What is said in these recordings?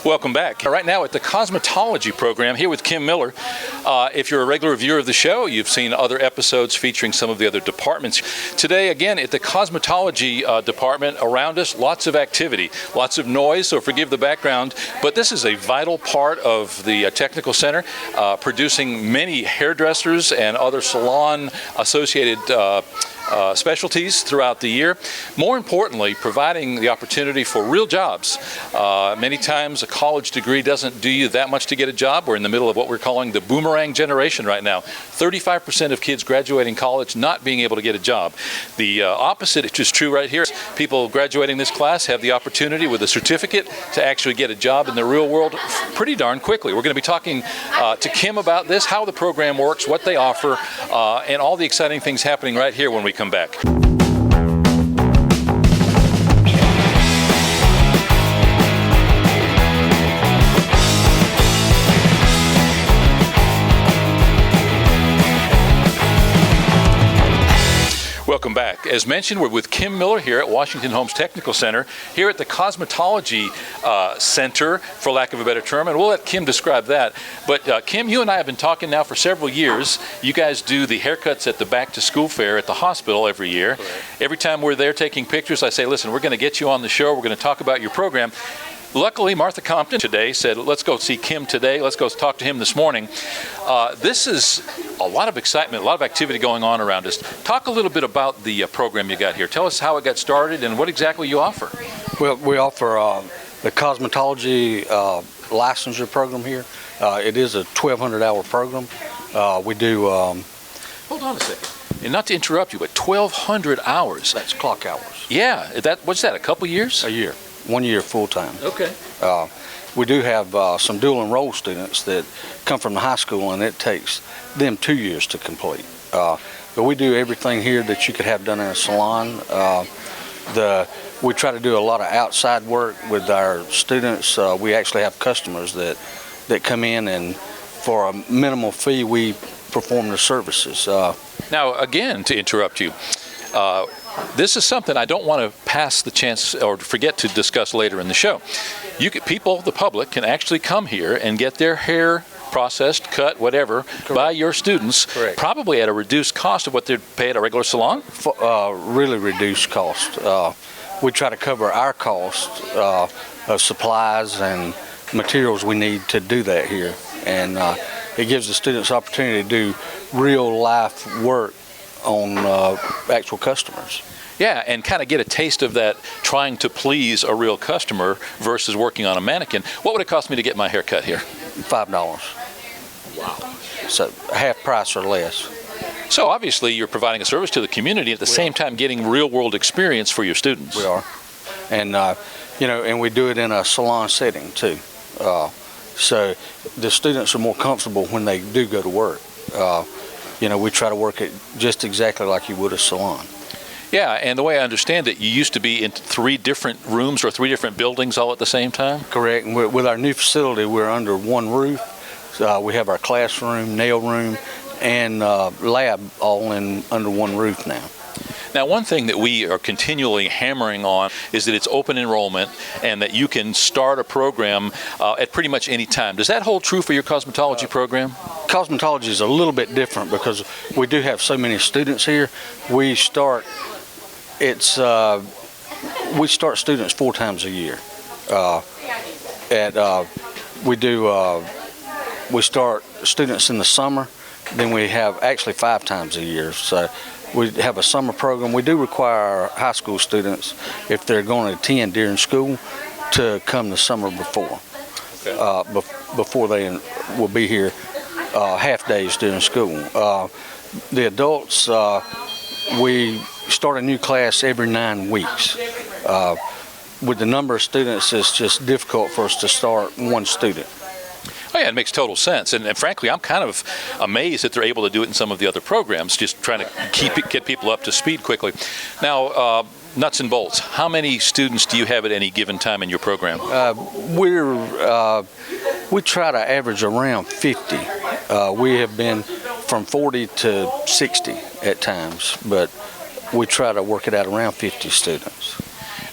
Welcome back. Right now at the Cosmetology program here with Kim Miller. If you're a regular viewer of the show, you've seen other episodes featuring some of the other departments. Today, again, at the Cosmetology department, around us, lots of activity, lots of noise, so forgive the background, but this is a vital part of the technical center, producing many hairdressers and other salon-associated specialties throughout the year. More importantly, providing the opportunity for real jobs. Many times a college degree doesn't do you that much to get a job. We're in the middle of what we're calling the boomerang generation right now. 35% of kids graduating college not being able to get a job. The opposite is true right here. People graduating this class have the opportunity with a certificate to actually get a job in the real world pretty darn quickly. We're going to be talking to Kim about this, how the program works, what they offer, and all the exciting things happening right here when we come back. Welcome back. As mentioned, we're with Kim Miller here at Washington Holmes Technical Center, here at the Cosmetology Center, for lack of a better term, and we'll let Kim describe that. But Kim, you and I have been talking now for several years. You guys do the haircuts at the back-to-school fair at the hospital every year. Correct. Every time we're there taking pictures, I say, listen, we're going to get you on the show. We're going to talk about your program. Luckily, Martha Compton today said, let's go see Kim today. Let's go talk to him this morning. This is a lot of excitement, a lot of activity going on around us. Talk a little bit about the program you got here. Tell us how it got started and what exactly you offer. Well, we offer the cosmetology licensure program here. It is a 1,200-hour program. We do... Hold on a second. And not to interrupt you, but 1,200 hours. That's clock hours. Yeah. What's that, a couple years? A year. 1 year full-time. Okay. We do have some dual enroll students that come from the high school, and it takes them 2 years to complete. But we do everything here that you could have done in a salon. We try to do a lot of outside work with our students. We actually have customers that come in, and for a minimal fee, we perform the services. Now, again, to interrupt you, this is something I don't want to pass the chance or forget to discuss later in the show. People, the public, can actually come here and get their hair processed, cut, whatever, correct, by your students, correct, probably at a reduced cost of what they'd pay at a regular salon? Really reduced cost. We try to cover our cost of supplies and materials we need to do that here. And it gives the students opportunity to do real life work on actual customers. Yeah, and kind of get a taste of that, trying to please a real customer versus working on a mannequin. What would it cost me to get my hair cut here? $5. Wow. So half price or less. So obviously you're providing a service to the community, at the same time getting real world experience for your students. We are. And and we do it in a salon setting too. So the students are more comfortable when they do go to work. We try to work it just exactly like you would a salon. Yeah, and the way I understand it, you used to be in 3 different rooms or 3 different buildings all at the same time? Correct. And with our new facility, we're under one roof. We have our classroom, nail room, and lab all under one roof now. Now, one thing that we are continually hammering on is that it's open enrollment and that you can start a program at pretty much any time. Does that hold true for your cosmetology program? Cosmetology is a little bit different because we do have so many students here. We start students 4 times a year. We start students in the summer, then we have actually 5 times a year. So we have a summer program. We do require high school students, if they're going to attend during school, to come the summer before. Okay. Before they will be here half days during school. The adults, we start a new class every 9 weeks. With the number of students, it's just difficult for us to start one student. Oh yeah, it makes total sense, and frankly, I'm kind of amazed that they're able to do it in some of the other programs, just trying to get people up to speed quickly. Now, nuts and bolts, how many students do you have at any given time in your program? We try to average around 50. We have been from 40 to 60 at times, but we try to work it out around 50 students.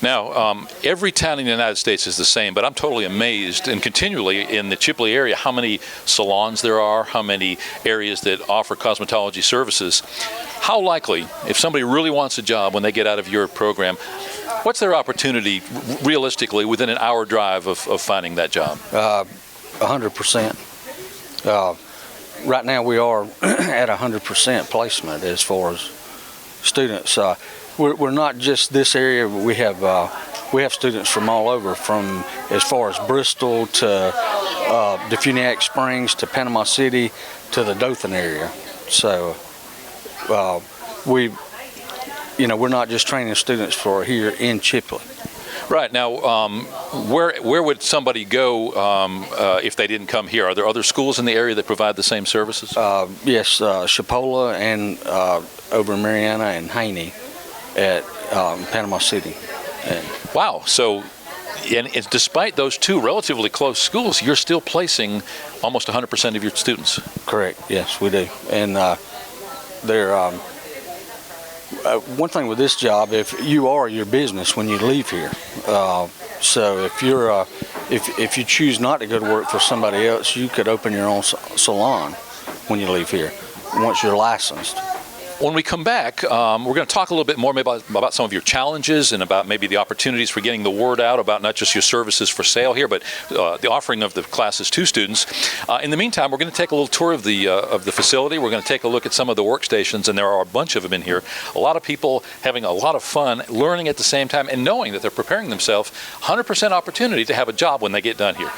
Now, every town in the United States is the same, but I'm totally amazed and continually in the Chipley area how many salons there are, how many areas that offer cosmetology services. How likely, if somebody really wants a job when they get out of your program, what's their opportunity realistically within an hour drive of finding that job? 100%. Right now we are at 100% placement as far as students. We're not just this area. We have students from all over, from as far as Bristol to Defuniak Springs to Panama City to the Dothan area. So we're not just training students for here in Chipley. Right. Now, where would somebody go if they didn't come here? Are there other schools in the area that provide the same services? Yes, Chipola and over in Mariana and Haney at Panama City. Wow. So, and despite those two relatively close schools, you're still placing almost 100% of your students. Correct. Yes, we do. And they're one thing with this job, if you are your business when you leave here. So if you're if you choose not to go to work for somebody else, you could open your own salon when you leave here once you're licensed. When we come back, we're going to talk a little bit more maybe about some of your challenges and about maybe the opportunities for getting the word out about not just your services for sale here, but the offering of the classes to students. In the meantime, we're going to take a little tour of the facility. We're going to take a look at some of the workstations, and there are a bunch of them in here. A lot of people having a lot of fun, learning at the same time, and knowing that they're preparing themselves 100% opportunity to have a job when they get done here.